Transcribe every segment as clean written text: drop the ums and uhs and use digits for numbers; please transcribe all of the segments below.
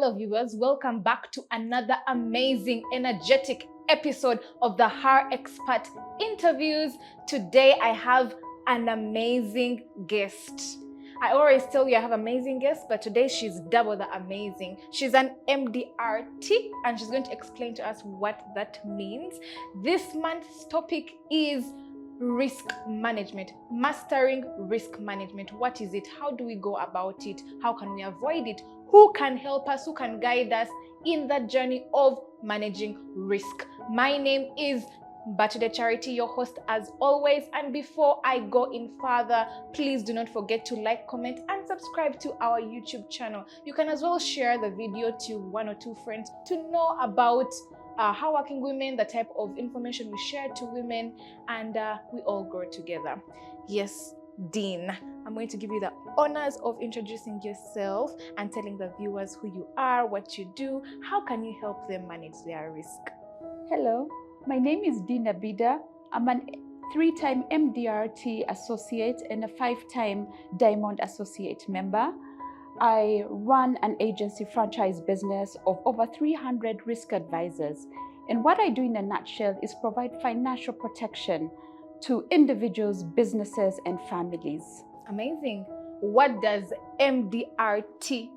Hello viewers, welcome back to another amazing, energetic episode of the Her Expert Interviews. Today I have an amazing guest. I always tell you I have amazing guests, but today she's double the amazing. She's an MDRT and she's going to explain to us what that means. This month's topic is risk management, mastering risk management. What is it? How do we go about it? How can we avoid it? Who can help us? Who can guide us in that journey of managing risk? My name is Abidha Charity, your host as always. And before I go in further, please do not forget to like, comment, and subscribe to our YouTube channel. You can as well share the video to one or two friends to know about hardworking women, the type of information we share to women, and we all grow together. Yes, Dean, I'm going to give you the honors of introducing yourself and telling the viewers who you are, what you do, how can you help them manage their risk. Hello, my name is Dean Abidha. I'm a 3-time MDRT associate and a 5-time Diamond Associate member. I run an agency franchise business of over 300 risk advisors. And what I do in a nutshell is provide financial protection to individuals, businesses, and families. Amazing. What does MDRT,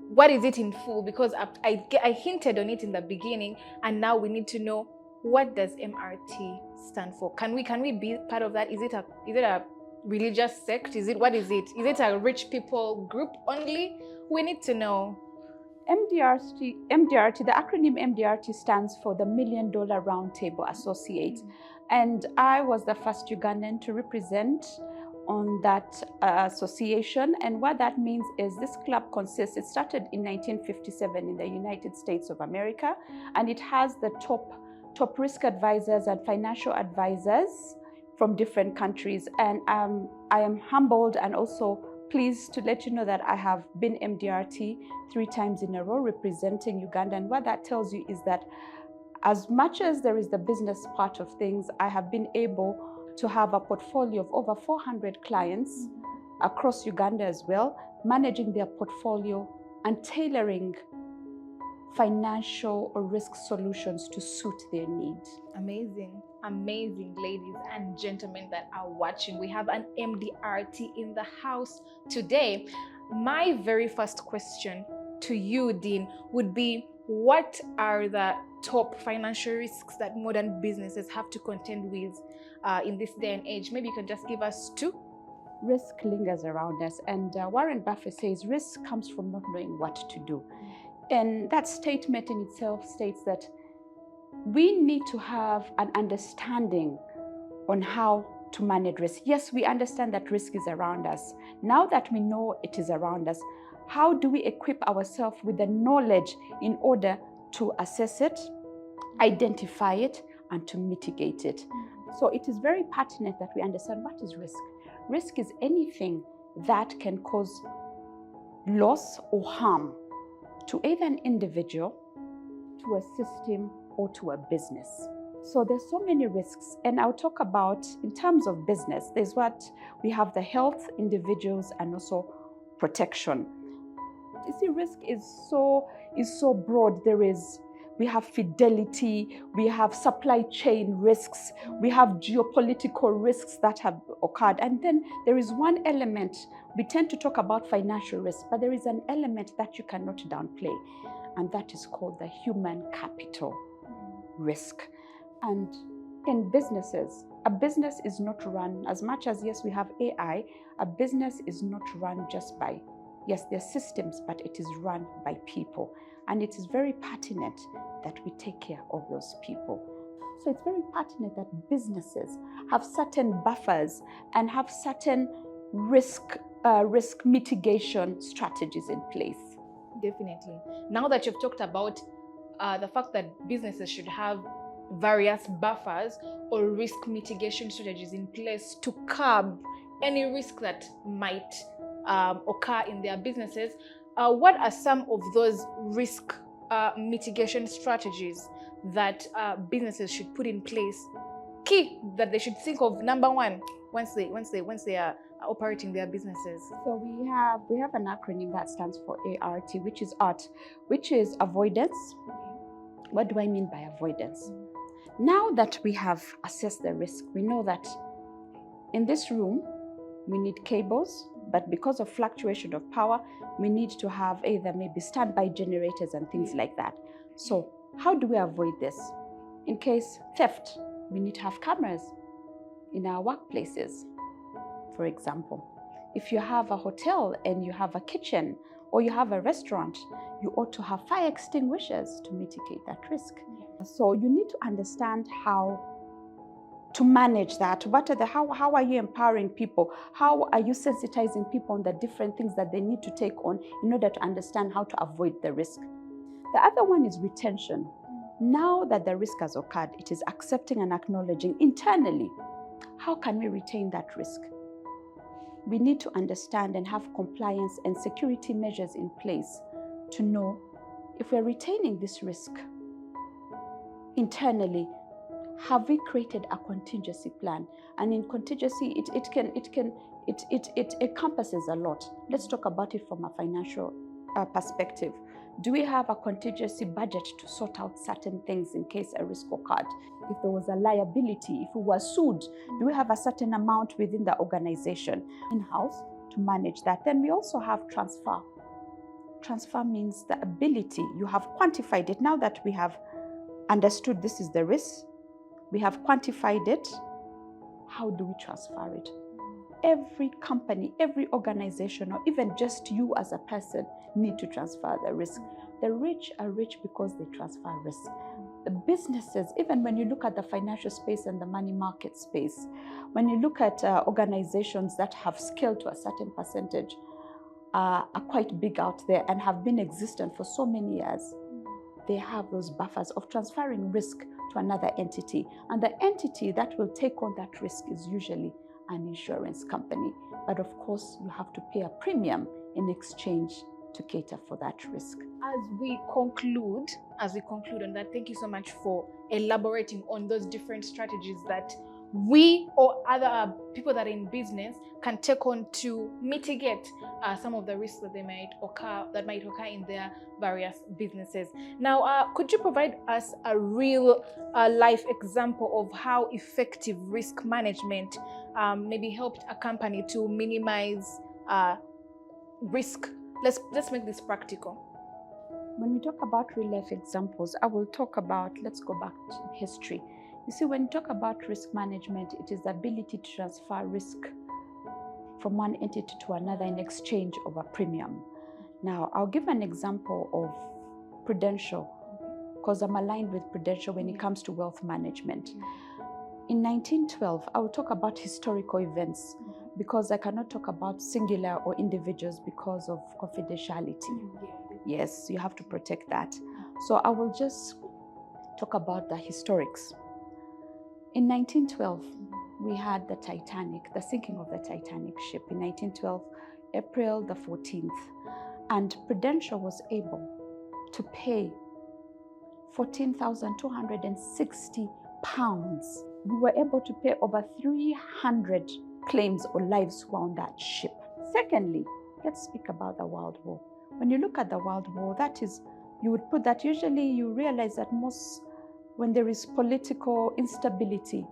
what is it in full? Because I hinted on it in the beginning, and now we need to know, what does MRT stand for? Can we be part of that? Is it a religious sect? What is it? Is it a rich people group only? We need to know. MDRT, the acronym MDRT stands for the $1 Million Roundtable Associate. And I was the first Ugandan to represent on that association. And what that means is this club it started in 1957 in the United States of America, and it has the top risk advisors and financial advisors from different countries. And I am humbled and also pleased to let you know that I have been MDRT 3 times in a row representing Uganda. And what that tells you is that as much as there is the business part of things, I have been able to have a portfolio of over 400 clients across Uganda as well, managing their portfolio and tailoring financial or risk solutions to suit their needs. Amazing ladies and gentlemen that are watching. We have an MDRT in the house today. My very first question to you, Dean, would be, what are the top financial risks that modern businesses have to contend with in this day and age? Maybe you can just give us 2. Risk lingers around us, and Warren Buffett says risk comes from not knowing what to do. And that statement in itself states that we need to have an understanding on how to manage risk. Yes, we understand that risk is around us. Now that we know it is around us, how do we equip ourselves with the knowledge in order to assess it, identify it, and to mitigate it? So it is very pertinent that we understand what is risk. Risk is anything that can cause loss or harm to either an individual, to a system, or to a business. So there's so many risks, and I'll talk about, in terms of business, there's what we have: the health, individuals, and also protection. You see, risk is so broad. We have fidelity, we have supply chain risks, we have geopolitical risks that have occurred. And then there is one element, we tend to talk about financial risk, but there is an element that you cannot downplay, and that is called the human capital risk. And in businesses, a business is not run, as much as, yes, we have AI, a business is not run just by, yes, there are systems, but it is run by people. And it is very pertinent that we take care of those people. So it's very pertinent that businesses have certain buffers and have certain risk mitigation strategies in place. Definitely. Now that you've talked about the fact that businesses should have various buffers or risk mitigation strategies in place to curb any risk that might occur in their businesses, what are some of those risk mitigation strategies that businesses should put in place, key that they should think of, number one, once they are operating their businesses? So we have an acronym that stands for ART, which is ART, which is avoidance. What do I mean by avoidance? Now that we have assessed the risk, we know that in this room we need cables, but because of fluctuation of power, we need to have either maybe standby generators and things like that. So how do we avoid this? In case theft, we need to have cameras in our workplaces, for example. If you have a hotel and you have a kitchen or you have a restaurant, you ought to have fire extinguishers to mitigate that risk. So you need to understand how to manage that. How are you empowering people? How are you sensitizing people on the different things that they need to take on in order to understand how to avoid the risk? The other one is retention. Now that the risk has occurred, it is accepting and acknowledging internally. How can we retain that risk? We need to understand and have compliance and security measures in place to know if we're retaining this risk internally. Have we created a contingency plan? And in contingency, it encompasses a lot. Let's talk about it from a financial perspective. Do we have a contingency budget to sort out certain things in case a risk occurred? If there was a liability, if we were sued, do we have a certain amount within the organization in-house to manage that? Then we also have transfer. Transfer means the ability, you have quantified it. Now that we have understood this is the risk, we have quantified it, how do we transfer it? Every company, every organization, or even just you as a person need to transfer the risk. The rich are rich because they transfer risk. The businesses, even when you look at the financial space and the money market space, when you look at organizations that have scaled to a certain percentage, are quite big out there and have been existent for so many years, they have those buffers of transferring risk to another entity. And the entity that will take on that risk is usually an insurance company. But of course, you have to pay a premium in exchange to cater for that risk. As we conclude on that, thank you so much for elaborating on those different strategies that we or other people that are in business can take on to mitigate some of the risks that might occur in their various businesses. Now, could you provide us a real life example of how effective risk management maybe helped a company to minimize risk? Let's make this practical. When we talk about real life examples, I will talk about, let's go back to history. You see, when you talk about risk management, it is the ability to transfer risk from one entity to another in exchange of a premium. Now, I'll give an example of Prudential, because I'm aligned with Prudential when it comes to wealth management. In 1912, I will talk about historical events because I cannot talk about singular or individuals because of confidentiality. Yes, you have to protect that. So I will just talk about the historics. In 1912, we had the Titanic, the sinking of the Titanic ship in 1912, April the 14th. And Prudential was able to pay £14,260. We were able to pay over 300 claims or lives who were on that ship. Secondly, let's speak about the World War. When you look at the World War, that is, you would put that, usually you realize that when there is political instability,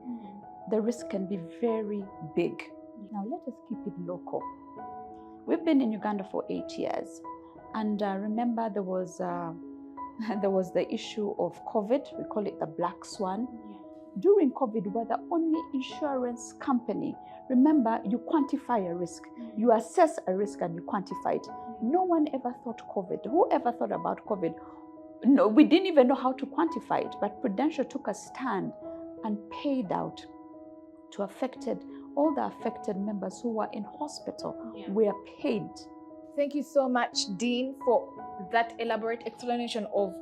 the risk can be very big. Now let us keep it local. We've been in Uganda for 8 years, and remember there was the issue of COVID. We call it the black swan. During COVID, we were the only insurance company. Remember, you quantify a risk, you assess a risk, and you quantify it. No one ever thought COVID. Who ever thought about COVID? No, we didn't even know how to quantify it, but Prudential took a stand and paid out to all the affected members who were in hospital were paid. Thank you so much, Dean, for that elaborate explanation of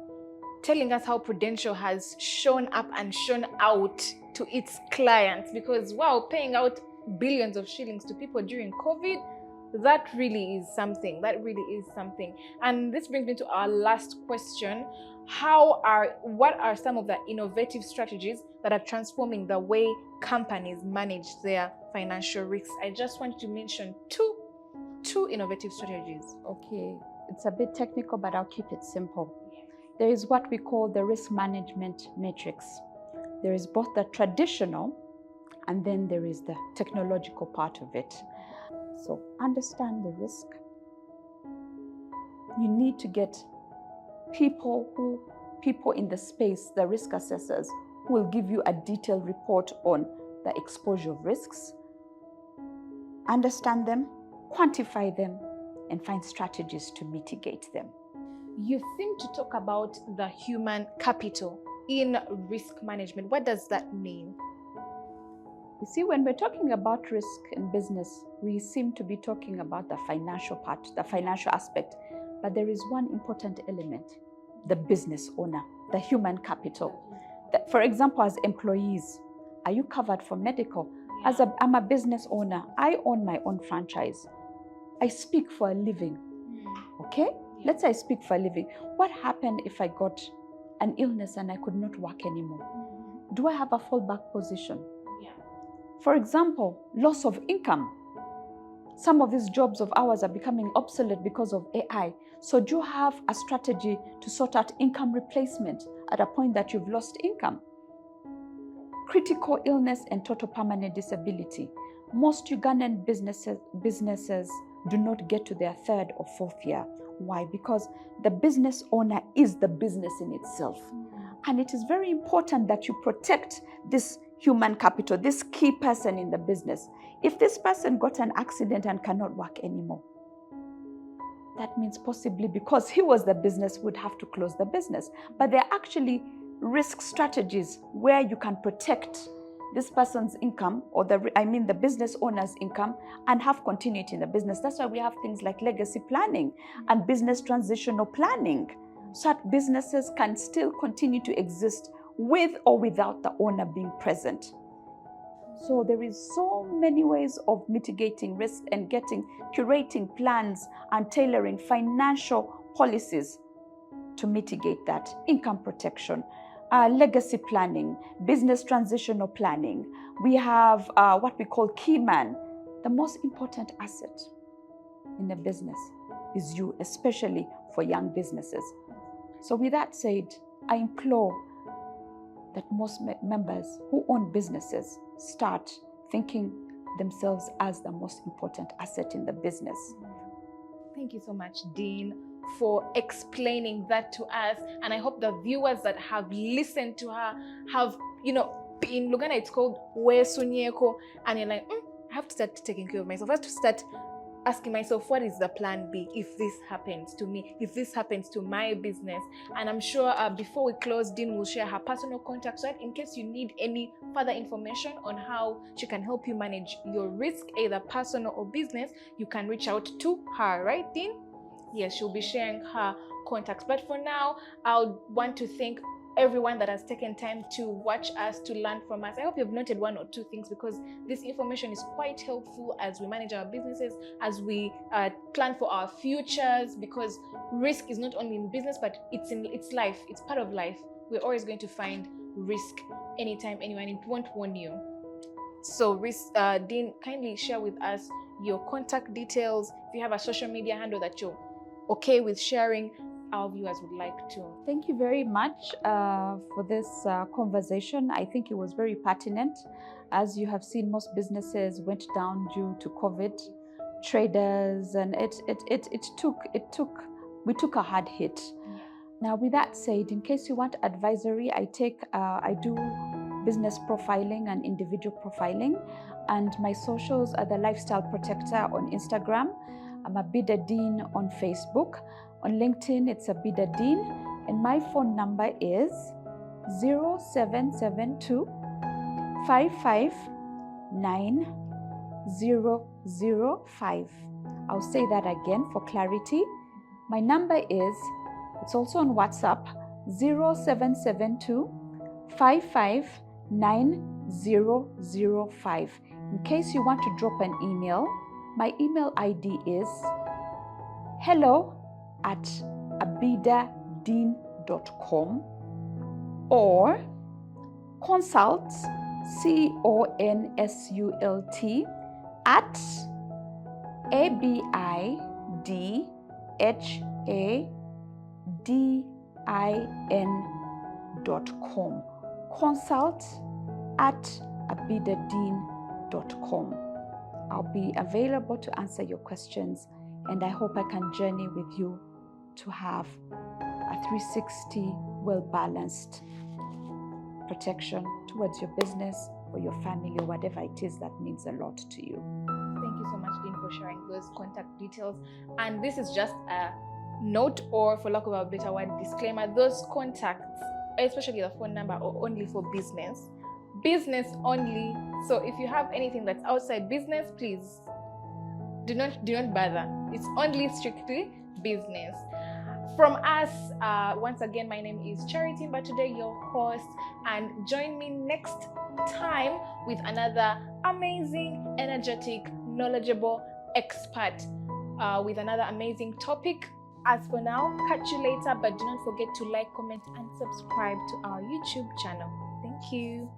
telling us how Prudential has shown up and shown out to its clients. Because wow, paying out billions of shillings to people during COVID, That really is something. That really is something. And this brings me to our last question. What are some of the innovative strategies that are transforming the way companies manage their financial risks? I just want to mention two innovative strategies. Okay, it's a bit technical, but I'll keep it simple. There is what we call the risk management matrix. There is both the traditional and then there is the technological part of it. So understand the risk. You need to get people in the space, the risk assessors, who will give you a detailed report on the exposure of risks. Understand them, quantify them, and find strategies to mitigate them. You seem to talk about the human capital in risk management. What does that mean? You see, when we're talking about risk in business, we seem to be talking about the financial part, the financial aspect. But there is one important element, the business owner, the human capital. For example, as employees, are you covered for medical? Yeah. I'm a business owner. I own my own franchise. I speak for a living. Okay? Yeah. Let's say I speak for a living. What happened if I got an illness and I could not work anymore? Do I have a fallback position? For example, loss of income. Some of these jobs of ours are becoming obsolete because of AI. So do you have a strategy to sort out income replacement at a point that you've lost income? Critical illness and total permanent disability. Most Ugandan businesses do not get to their third or fourth year. Why? Because the business owner is the business in itself. And it is very important that you protect this human capital, this key person in the business. If this person got an accident and cannot work anymore, that means possibly because he was the business, would have to close the business. But there are actually risk strategies where you can protect this person's income, or the business owner's income, and have continuity in the business. That's why we have things like legacy planning and business transitional planning, so that businesses can still continue to exist with or without the owner being present. So there is so many ways of mitigating risk and curating plans and tailoring financial policies to mitigate that. Income protection, legacy planning, business transitional planning. We have what we call key man. The most important asset in a business is you, especially for young businesses. So with that said, I implore that most members who own businesses start thinking themselves as the most important asset in the business. Thank you so much, Dean, for explaining that to us. And I hope the viewers that have listened to her have, in Luganda, it's called Wesunyeko. And you're like, I have to start taking care of myself. I have to start asking myself, what is the plan B if this happens to me, if this happens to my business? And I'm sure before we close, Dean will share her personal contacts, right? In case you need any further information on how she can help you manage your risk, either personal or business, you can reach out to her, right, Dean? Yes, she'll be sharing her contacts. But for now, I'll want to thank everyone that has taken time to watch us, to learn from us. I hope you've noted one or two things, because this information is quite helpful as we manage our businesses, as we plan for our futures, because risk is not only in business, but it's life. It's part of life. We're always going to find risk anytime, anywhere, and it won't warn you. So Dean, kindly share with us your contact details. If you have a social media handle that you're okay with sharing, our viewers would like to. Thank you very much for this conversation. I think it was very pertinent. As you have seen, most businesses went down due to COVID, traders, and we took a hard hit. Now, with that said, in case you want advisory, I do business profiling and individual profiling, and my socials are the Lifestyle Protector on Instagram. I'm Abidha Dean on Facebook. On LinkedIn, it's Abidha Dean, and my phone number is 0772 559 005. I'll say that again for clarity. My number is, it's also on WhatsApp, 0772 559 005. In case you want to drop an email, My email ID is hello@abidhadean.com or consult, CONSULT, at abidhadean.com. Consult at abidhadean.com. I'll be available to answer your questions, and I hope I can journey with you to have a 360 well-balanced protection towards your business or your family or whatever it is that means a lot to you. Thank you so much, Dean, for sharing those contact details. And this is just a note, or for lack of a better word, disclaimer. Those contacts, especially the phone number, are only for business only. So if you have anything that's outside business, please do not bother. It's only strictly business. From us, once again, my name is Charity, but today your host, and join me next time with another amazing, energetic, knowledgeable expert with another amazing topic. As for now, catch you later, but do not forget to like, comment, and subscribe to our YouTube channel. Thank you.